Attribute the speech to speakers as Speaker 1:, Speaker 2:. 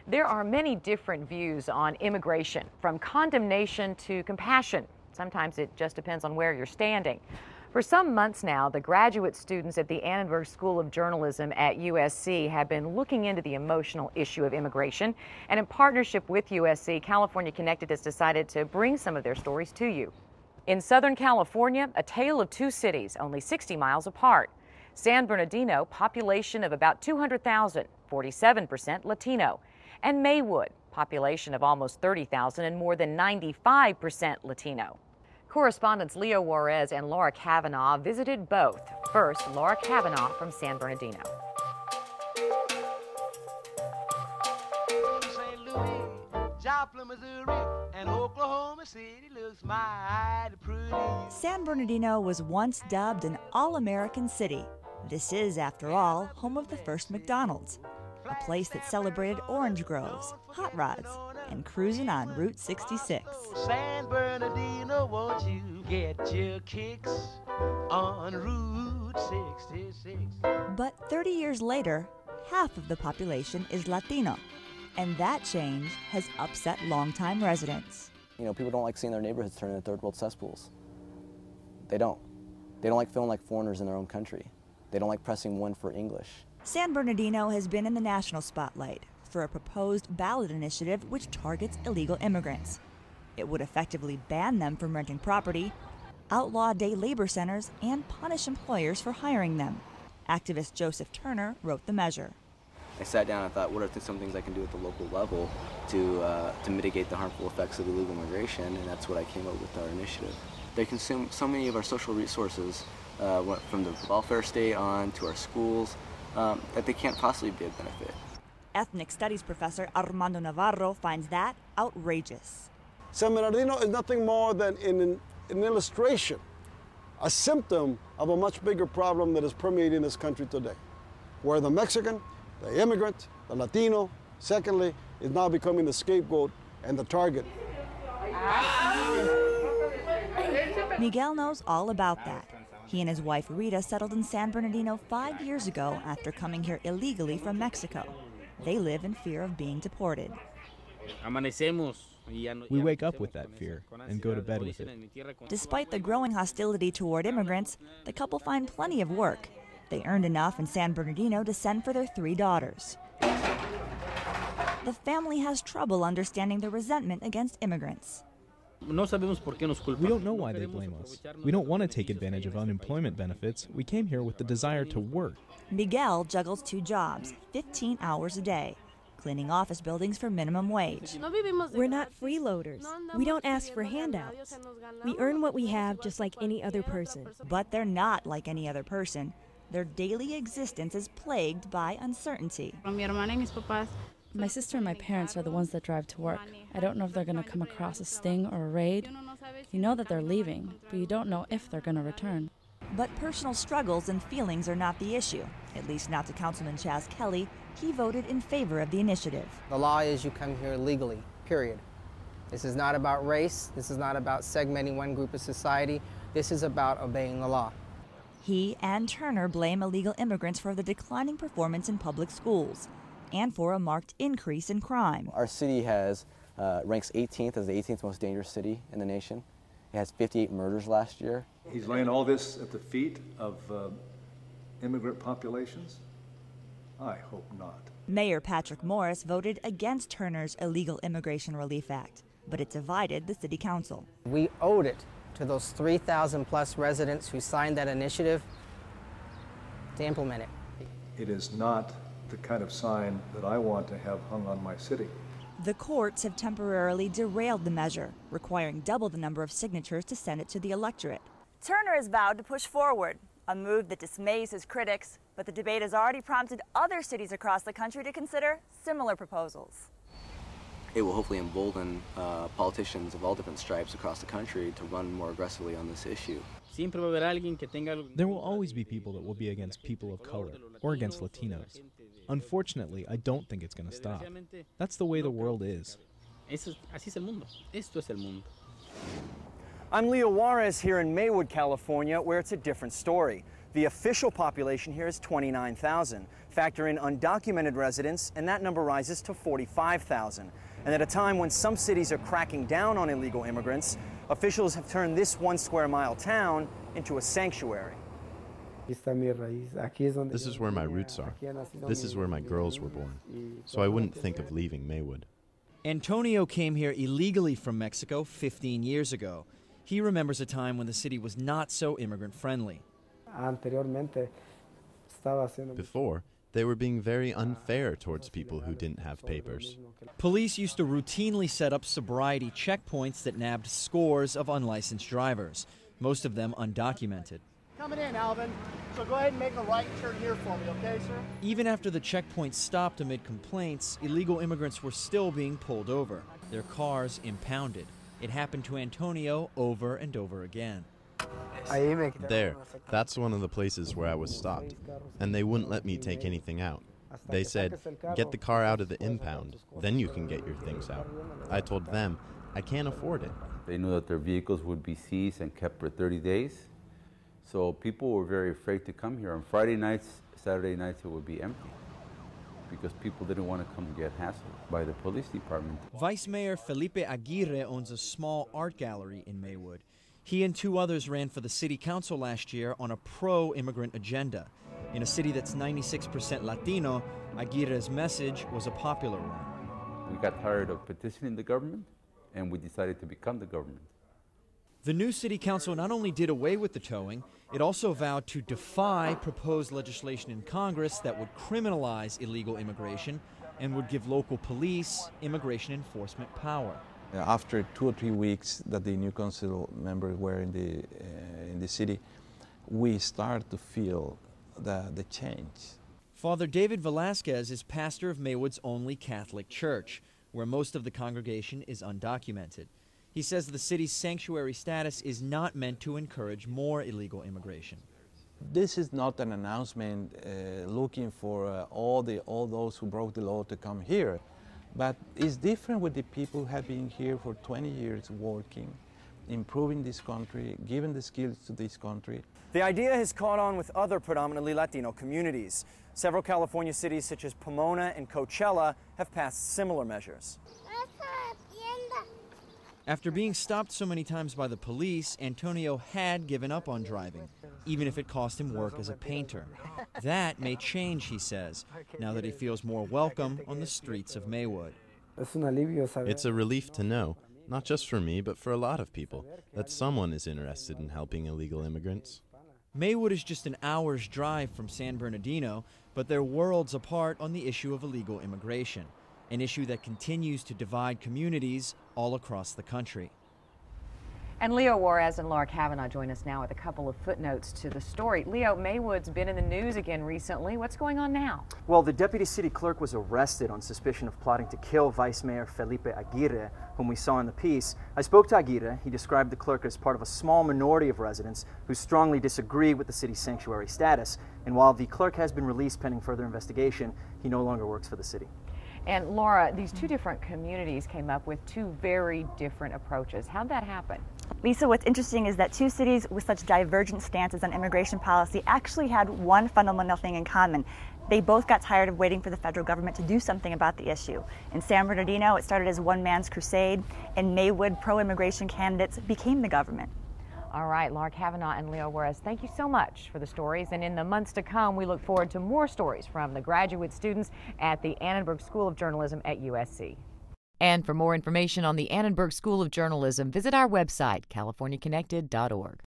Speaker 1: There are many different views on immigration, from condemnation to compassion. Sometimes it just depends on where you're standing. For some months now, the graduate students at the Annenberg School of Journalism at USC have been looking into the emotional issue of immigration. And in partnership with USC, California Connected has decided to bring some of their stories to you. In Southern California, a tale of two cities only 60 miles apart. San Bernardino, population of about 200,000, 47% Latino. And Maywood, population of almost 30,000 and more than 95% Latino. Correspondents Leo Juarez and Laura Kavanaugh visited both. First, Laura Kavanaugh from San Bernardino.
Speaker 2: St. Louis, Joplin, Missouri, and Oklahoma City looks mighty pretty.
Speaker 3: San Bernardino was once dubbed an all-American city. This is, after all, home of the first McDonald's, a place that celebrated orange groves, hot rods, and cruising on Route 66.
Speaker 2: San Bernardino, won't you get your kicks on Route 66?
Speaker 3: But 30 years later, half of the population is Latino, and that change has upset longtime residents.
Speaker 4: You know, people don't like seeing their neighborhoods turn into third world cesspools. They don't. They don't like feeling like foreigners in their own country. They don't like pressing one for English.
Speaker 3: San Bernardino has been in the national spotlight for a proposed ballot initiative which targets illegal immigrants. It would effectively ban them from renting property, outlaw day labor centers, and punish employers for hiring them. Activist Joseph Turner wrote the measure.
Speaker 4: I sat down and thought, what are some things I can do at the local level to mitigate the harmful effects of illegal immigration, and that's what I came up with our initiative. They consume so many of our social resources, from the welfare state on to our schools, that they can't possibly be a benefit.
Speaker 3: Ethnic studies professor Armando Navarro finds that outrageous.
Speaker 5: San Bernardino is nothing more than an illustration, a symptom of a much bigger problem that is permeating this country today, where the Mexican, the immigrant, the Latino, secondly, is now becoming the scapegoat and the target.
Speaker 3: Miguel knows all about that. He and his wife Rita settled in San Bernardino 5 years ago after coming here illegally from Mexico. They live in fear of being deported.
Speaker 6: We wake up with that fear and go to bed with it.
Speaker 3: Despite the growing hostility toward immigrants, the couple find plenty of work. They earned enough in San Bernardino to send for their 3 daughters. The family has trouble understanding the resentment against immigrants.
Speaker 6: We don't know why they blame us. We don't want to take advantage of unemployment benefits. We came here with the desire to work.
Speaker 3: Miguel juggles 2 jobs, 15 hours a day, cleaning office buildings for minimum wage.
Speaker 7: We're not freeloaders. We don't ask for handouts. We earn what we have just like any other person.
Speaker 3: But they're not like any other person. Their daily existence is plagued by uncertainty.
Speaker 8: My sister and my parents are the ones that drive to work. I don't know if they're going to come across a sting or a raid. You know that they're leaving, but you don't know if they're going to return.
Speaker 3: But personal struggles and feelings are not the issue, at least not to Councilman Chaz Kelly. He voted in favor of the initiative.
Speaker 9: The law is you come here legally, period. This is not about race. This is not about segmenting one group of society. This is about obeying the law.
Speaker 3: He and Turner blame illegal immigrants for the declining performance in public schools and for a marked increase in crime.
Speaker 4: Our city ranks 18th as the 18th most dangerous city in the nation. It has 58 murders last year.
Speaker 10: He's laying all this at the feet of immigrant populations? I hope not.
Speaker 3: Mayor Patrick Morris voted against Turner's Illegal Immigration Relief Act, but it divided the city council.
Speaker 9: We owed it to those 3,000 plus residents who signed that initiative to implement it.
Speaker 10: It is not the kind of sign that I want to have hung on my city.
Speaker 3: The courts have temporarily derailed the measure, requiring double the number of signatures to send it to the electorate. Turner has vowed to push forward, a move that dismays his critics, but the debate has already prompted other cities across the country to consider similar proposals.
Speaker 4: It will hopefully embolden politicians of all different stripes across the country to run more aggressively on this issue.
Speaker 6: There will always be people that will be against people of color or against Latinos. Unfortunately, I don't think it's going to stop. That's the way the world is.
Speaker 11: I'm Leo Juarez here in Maywood, California, where it's a different story. The official population here is 29,000. Factor in undocumented residents, and that number rises to 45,000. And at a time when some cities are cracking down on illegal immigrants, officials have turned this 1 square mile town into a sanctuary.
Speaker 12: This is where my roots are. This is where my girls were born. So I wouldn't think of leaving Maywood.
Speaker 13: Antonio came here illegally from Mexico 15 years ago. He remembers a time when the city was not so immigrant-friendly.
Speaker 12: Before, they were being very unfair towards people who didn't have papers.
Speaker 13: Police used to routinely set up sobriety checkpoints that nabbed scores of unlicensed drivers, most of them undocumented.
Speaker 14: Coming in, Alvin. So go ahead and make a right turn here for me, okay, sir?
Speaker 13: Even after the checkpoint stopped amid complaints, illegal immigrants were still being pulled over, their cars impounded. It happened to Antonio over and over again.
Speaker 12: There, that's one of the places where I was stopped, and they wouldn't let me take anything out. They said, get the car out of the impound, then you can get your things out. I told them, I can't afford it.
Speaker 15: They knew that their vehicles would be seized and kept for 30 days. So people were very afraid to come here. On Friday nights, Saturday nights, it would be empty because people didn't want to come and get hassled by the police department.
Speaker 13: Vice Mayor Felipe Aguirre owns a small art gallery in Maywood. He and 2 others ran for the city council last year on a pro-immigrant agenda. In a city that's 96% Latino, Aguirre's message was a popular one.
Speaker 15: We got tired of petitioning the government, and we decided to become the government.
Speaker 13: The new city council not only did away with the towing, it also vowed to defy proposed legislation in Congress that would criminalize illegal immigration and would give local police immigration enforcement power.
Speaker 16: After 2 or 3 weeks that the new council members were in the city, we started to feel the change.
Speaker 13: Father David Velasquez is pastor of Maywood's only Catholic church, where most of the congregation is undocumented. He says the city's sanctuary status is not meant to encourage more illegal immigration.
Speaker 16: This is not an announcement looking for all those who broke the law to come here, but it's different with the people who have been here for 20 years working, improving this country, giving the skills to this country.
Speaker 11: The idea has caught on with other predominantly Latino communities. Several California cities such as Pomona and Coachella have passed similar measures.
Speaker 13: After being stopped so many times by the police, Antonio had given up on driving, even if it cost him work as a painter. That may change, he says, now that he feels more welcome on the streets of Maywood.
Speaker 12: It's a relief to know, not just for me, but for a lot of people, that someone is interested in helping illegal immigrants.
Speaker 13: Maywood is just an hour's drive from San Bernardino, but they're worlds apart on the issue of illegal immigration, an issue that continues to divide communities all across the country.
Speaker 1: And Leo Juarez and Laura Kavanaugh join us now with a couple of footnotes to the story. Leo, Maywood's been in the news again recently. What's going on now?
Speaker 11: Well, the deputy city clerk was arrested on suspicion of plotting to kill Vice Mayor Felipe Aguirre, whom we saw in the piece. I spoke to Aguirre. He described the clerk as part of a small minority of residents who strongly disagree with the city's sanctuary status. And while the clerk has been released pending further investigation, he no longer works for the city.
Speaker 1: And Laura, these 2 different communities came up with 2 very different approaches. How'd that happen?
Speaker 3: Lisa, what's interesting is that 2 cities with such divergent stances on immigration policy actually had one fundamental thing in common. They both got tired of waiting for the federal government to do something about the issue. In San Bernardino, it started as one man's crusade. In Maywood, pro-immigration candidates became the government.
Speaker 1: All right, Laura Kavanaugh and Leo Juarez, thank you so much for the stories. And in the months to come, we look forward to more stories from the graduate students at the Annenberg School of Journalism at USC. And for more information on the Annenberg School of Journalism, visit our website, californiaconnected.org.